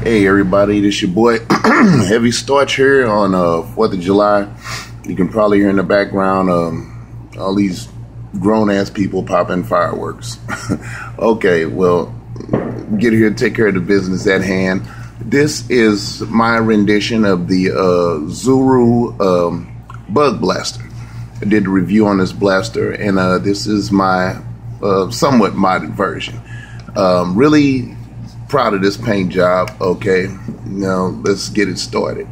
Hey everybody, this your boy Heavy Starch here on 4th of July. You can probably hear in the background all these grown-ass people popping fireworks. Okay, well, get here and take care of the business at hand. This is my rendition of the Zuru Bug Blaster. I did a review on this blaster, and this is my somewhat modded version. Really proud of this paint job. Okay, now let's get it started.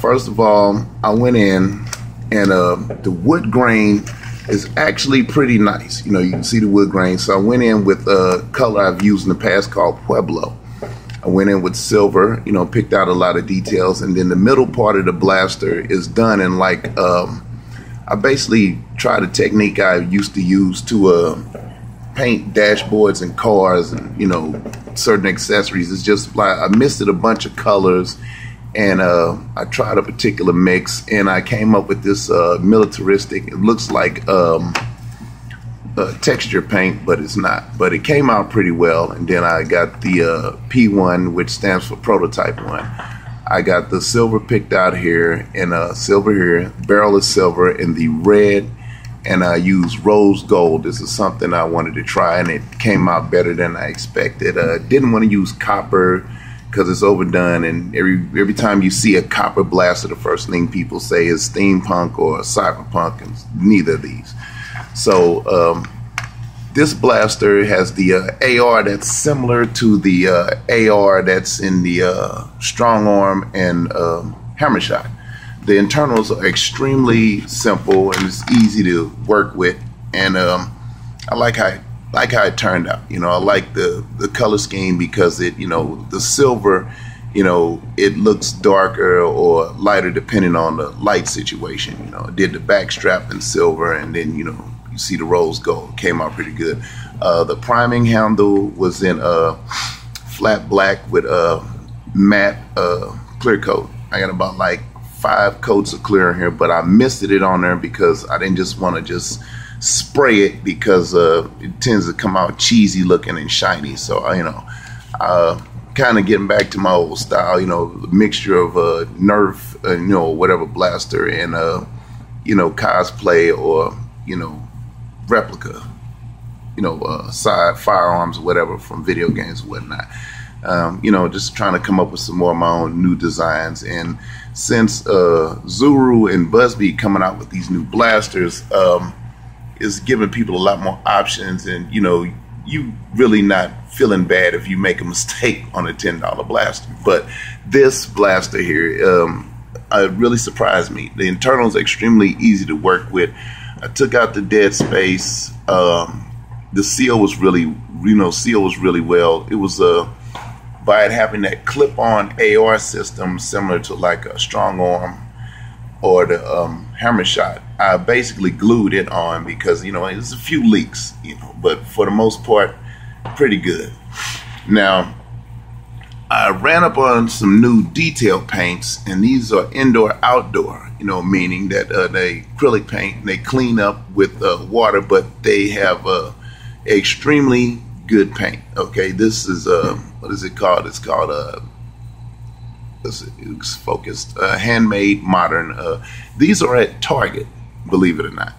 First of all, I went in and the wood grain is actually pretty nice. You know, you can see the wood grain. So I went in with a color I've used in the past called Pueblo. I went in with silver, you know, picked out a lot of details, and then the middle part of the blaster is done in like I basically tried a technique I used to use to paint dashboards and cars and, you know, certain accessories. It's just like I mixed a bunch of colors, and I tried a particular mix, and I came up with this militaristic, it looks like texture paint, but it's not, but it came out pretty well. And then I got the P1, which stands for prototype 1. I got the silver picked out here, and silver here, barrel is silver, and the red, and I used rose gold. This is something I wanted to try, and it came out better than I expected. Didn't want to use copper because it's overdone, and every time you see a copper blaster, the first thing people say is steampunk or cyberpunk, and neither of these. So this blaster has the AR that's similar to the AR that's in the strong arm and hammer shot. The internals are extremely simple, and it's easy to work with, and I like how it turned out. You know, I like the color scheme because it, you know, the silver, you know, it looks darker or lighter depending on the light situation. You know, I did the back strap in silver, and then, you know, you see the rose gold. Came out pretty good. The priming handle was in flat black with matte clear coat. I got about like 5 coats of clear in here, but I misted it on there because I didn't just want to just spray it, because it tends to come out cheesy looking and shiny. So you know, kind of getting back to my old style, you know, the mixture of Nerf, you know, whatever blaster, and you know, cosplay or, you know, replica, you know, side firearms or whatever from video games and whatnot. You know, just trying to come up with some more of my own new designs. And since Zuru and Busby coming out with these new blasters, is giving people a lot more options, and, you know, you really not feeling bad if you make a mistake on a $10 blaster. But this blaster here, it really surprised me. The internals are extremely easy to work with. I took out the dead space. The seal was really, you know, seal was really well. It was by it having that clip-on AR system similar to like a strong arm or the hammer shot. I basically glued it on because, you know, there's a few leaks, you know, but for the most part, pretty good. Now, I ran up on some new detail paints, and these are indoor-outdoor, you know, meaning that they acrylic paint, they clean up with water, but they have extremely good paint. Okay, this is what is it called? It's called it's focused handmade modern. These are at Target, believe it or not,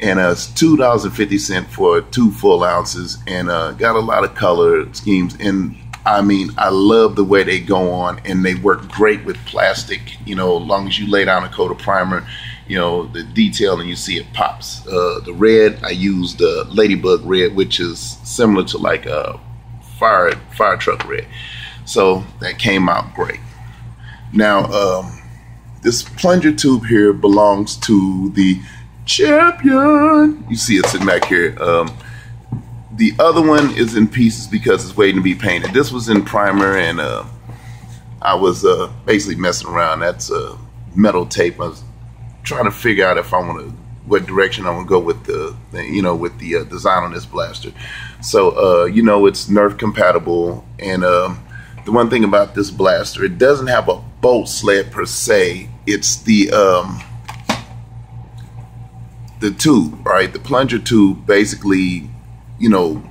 and it's $2.50 for 2 full ounces, and got a lot of color schemes. And I mean, I love the way they go on, and they work great with plastic. You know, as long as you lay down a coat of primer, you know, the detail, and you see it pops. The red, I used the Ladybug red, which is similar to like a fire truck red. So that came out great. Now, this plunger tube here belongs to the Champion. You see it sitting back here. The other one is in pieces because it's waiting to be painted. This was in primer, and I was basically messing around. That's metal tape. I was trying to figure out if I want to, what direction I want to go with the, you know, with the design on this blaster. So, you know, it's Nerf compatible, and the one thing about this blaster, it doesn't have a bolt sled per se. It's the tube, right? The plunger tube basically, you know,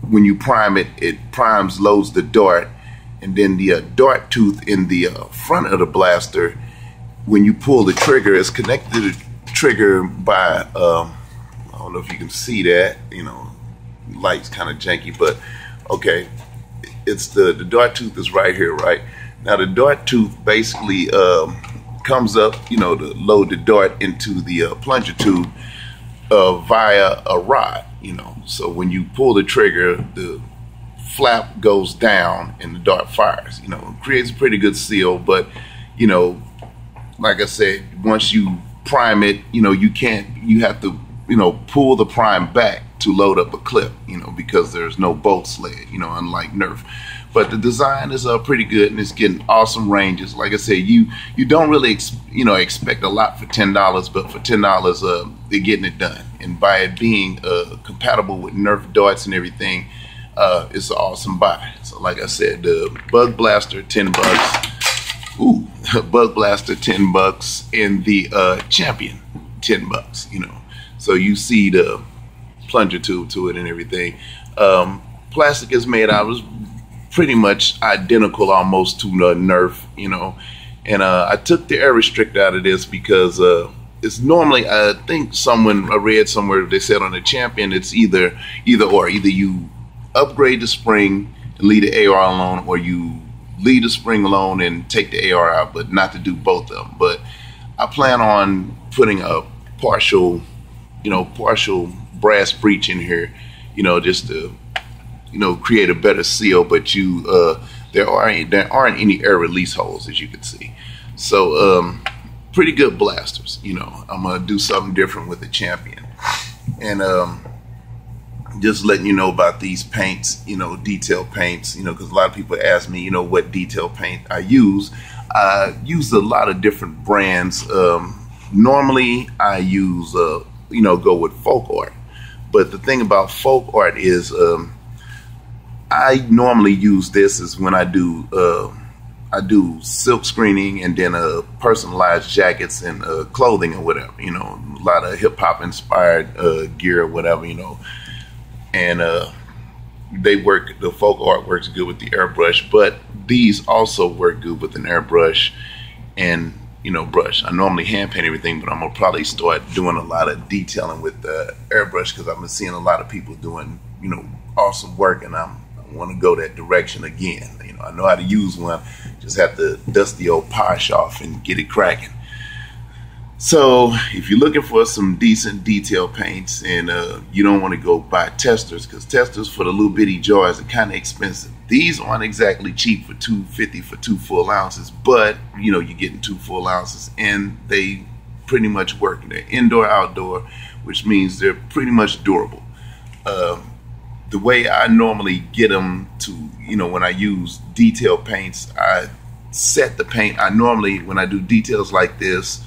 when you prime it, it primes, loads the dart, And then the dart tooth in the front of the blaster, when you pull the trigger, it's connected to the trigger by, I don't know if you can see that, you know, light's kind of janky, but okay, it's the dart tooth is right here, right? Now the dart tooth basically comes up, you know, to load the dart into the plunger tube via a rod, you know. So when you pull the trigger, the flap goes down and the dart fires. You know, it creates a pretty good seal, but you know, like I said, once you prime it, you know, you have to, you know, pull the prime back to load up a clip, you know, because there's no bolt sled, you know, unlike Nerf. But the design is pretty good, and it's getting awesome ranges. Like I said, you don't really expect a lot for $10, but for $10, they're getting it done. And by it being compatible with Nerf darts and everything, it's an awesome buy. So like I said, the Bug Blaster, $10. Ooh, Bug Blaster, $10, and the Champion, $10. You know, so you see the plunger tube to it and everything. Plastic is made out of pretty much identical almost to Nerf, you know. And I took the air restrictor out of this because it's normally, I think I read somewhere they said on the Champion, it's either you upgrade the spring and leave the AR alone, or you leave the spring alone and take the AR out, but not to do both of them. But I plan on putting a partial brass breech in here, you know, just to, you know, create a better seal. But there aren't any air release holes, as you can see. So pretty good blasters. You know, I'm gonna do something different with the Champion, and just letting you know about these paints, you know, detail paints, you know, because a lot of people ask me, you know, what detail paint I use. I use a lot of different brands. Normally I use you know, go with folk art, but the thing about folk art is I normally use this is when I do silk screening, and then personalized jackets and clothing or whatever, you know, a lot of hip-hop inspired gear or whatever, you know. And the folk art works good with the airbrush, but these also work good with an airbrush and, you know, brush. I normally hand paint everything, but I'm gonna probably start doing a lot of detailing with the airbrush, because I've been seeing a lot of people doing, you know, awesome work, and I want to go that direction again. You know, I know how to use one, just have to dust the old polish off and get it cracking. So if you're looking for some decent detail paints, and you don't want to go buy testers, because testers for the little bitty jars are kind of expensive. These aren't exactly cheap for $2.50 for 2 full ounces, but you know, you're getting 2 full ounces, and they pretty much work. They're indoor, outdoor, which means they're pretty much durable. The way I normally get them to, you know, when I use detail paints, I set the paint. I normally, when I do details like this,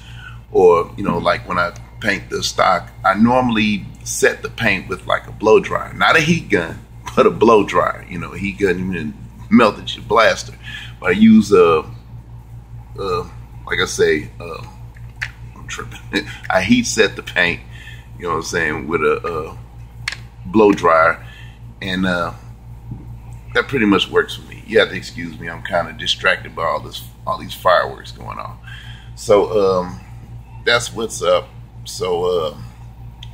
or, you know, like when I paint the stock, I normally set the paint with like a blow dryer, not a heat gun, but a blow dryer. You know, a heat gun even melted your blaster. But I use like I say, I'm tripping. I heat set the paint, you know what I'm saying, with a blow dryer, and that pretty much works for me. You have to excuse me, I'm kind of distracted by all these fireworks going on. So that's what's up. So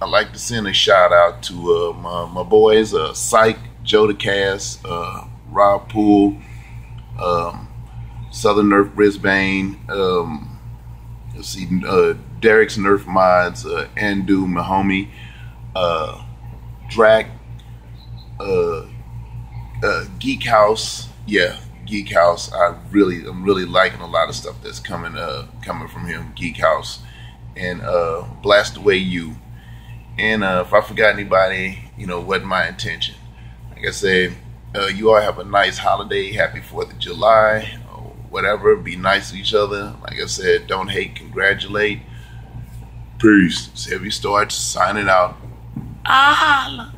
I'd like to send a shout out to my boys, Psych, Joe the Cass, Rob Poole, Southern Nerf Brisbane, let's see, Derek's Nerf Mods, Andu, Mahomie, Drac, Geek House. Yeah, Geek House. I'm really liking a lot of stuff that's coming from him. Geek House, and Blast Away You. And if I forgot anybody, you know, wasn't my intention. Like I said, you all have a nice holiday. Happy 4th of July, or whatever. Be nice to each other. Like I said, don't hate, congratulate. Peace. Heavy Starch signing out. Ah.